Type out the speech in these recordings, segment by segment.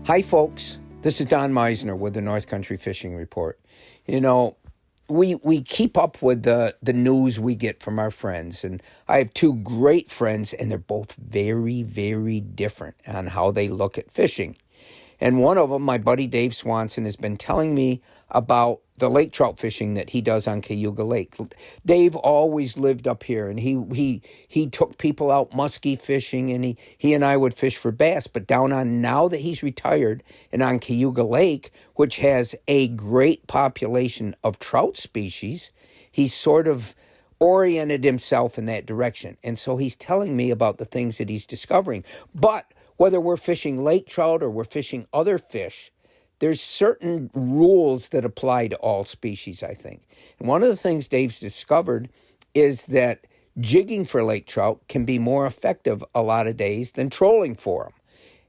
Hi, folks. This is Don Meisner with the North Country Fishing Report. You know, we keep up with the news we get from our friends, and I have two great friends, and they're both very, very different on how they look at fishing. And one of them, my buddy Dave Swanson, has been telling me about the lake trout fishing that he does on Cayuga Lake. Dave always lived up here, and he took people out muskie fishing, and he and I would fish for bass. But down on, now that he's retired, and on Cayuga Lake, which has a great population of trout species, he's sort of oriented himself in that direction. And so he's telling me about the things that he's discovering. But whether we're fishing lake trout or we're fishing other fish, there's certain rules that apply to all species, I think. And one of the things Dave's discovered is that jigging for lake trout can be more effective a lot of days than trolling for them.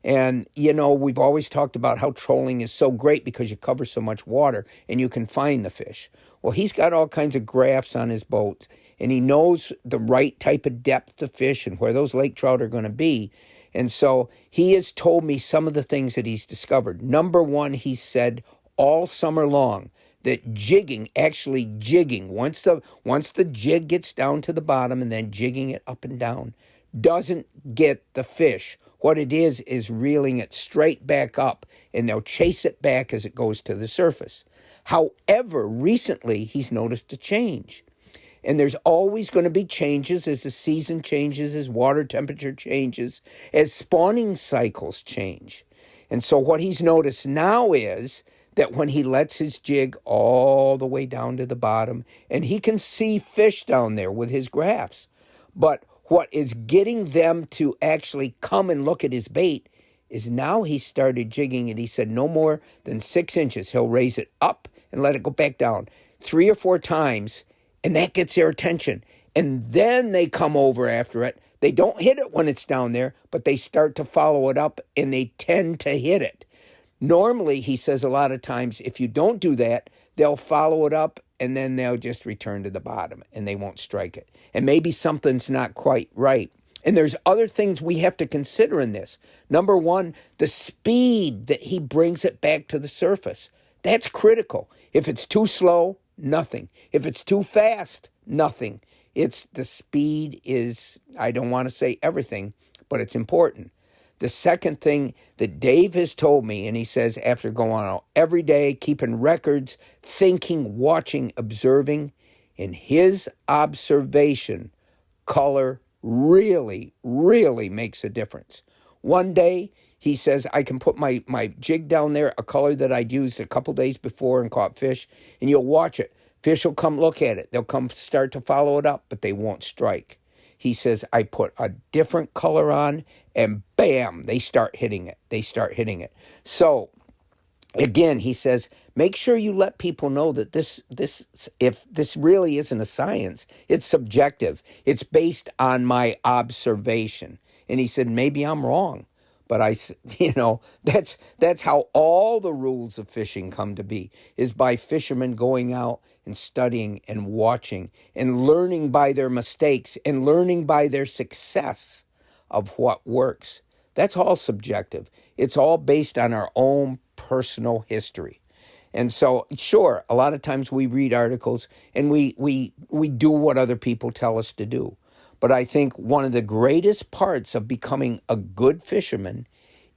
And, you know, we've always talked about how trolling is so great because you cover so much water and you can find the fish. Well, he's got all kinds of graphs on his boats, and he knows the right type of depth to fish and where those lake trout are going to be. And so he has told me some of the things that he's discovered. Number one, he said all summer long that jigging, once the jig gets down to the bottom and then jigging it up and down, doesn't get the fish. What it is reeling it straight back up, and they'll chase it back as it goes to the surface. However, recently he's noticed a change. And there's always going to be changes as the season changes, as water temperature changes, as spawning cycles change. And so what he's noticed now is that when he lets his jig all the way down to the bottom, and he can see fish down there with his graphs, but what is getting them to actually come and look at his bait is now he started jigging, and he said no more than 6 inches. He'll raise it up and let it go back down 3 or 4 times, and that gets their attention. And then they come over after it. They don't hit it when it's down there, but they start to follow it up, and they tend to hit it. Normally, he says a lot of times, if you don't do that, they'll follow it up, and then they'll just return to the bottom, and they won't strike it. And maybe something's not quite right. And there's other things we have to consider in this. Number one, the speed that he brings it back to the surface. That's critical. If it's too slow, nothing. If it's too fast, nothing. It's the speed is, I don't want to say everything, but it's important. The second thing that Dave has told me, and he says after going out every day, keeping records, thinking, watching, observing, in his observation, color really, really makes a difference. One day, he says, I can put my jig down there, a color that I'd used a couple days before and caught fish, and you'll watch it. Fish will come look at it. They'll come start to follow it up, but they won't strike. He says, I put a different color on, and bam, they start hitting it. So, again, he says, make sure you let people know that this if this really isn't a science, it's subjective. It's based on my observation. And he said, maybe I'm wrong. But that's how all the rules of fishing come to be, is by fishermen going out and studying and watching and learning by their mistakes and learning by their success of what works. That's all subjective. It's all based on our own personal history. And so, sure, a lot of times we read articles and we do what other people tell us to do. But I think one of the greatest parts of becoming a good fisherman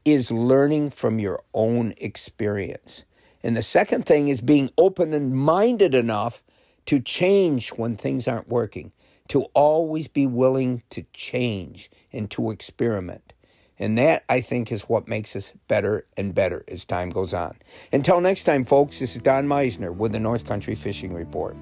is learning from your own experience. And the second thing is being open and minded enough to change when things aren't working, to always be willing to change and to experiment. And that, I think, is what makes us better and better as time goes on. Until next time, folks, this is Don Meisner with the North Country Fishing Report.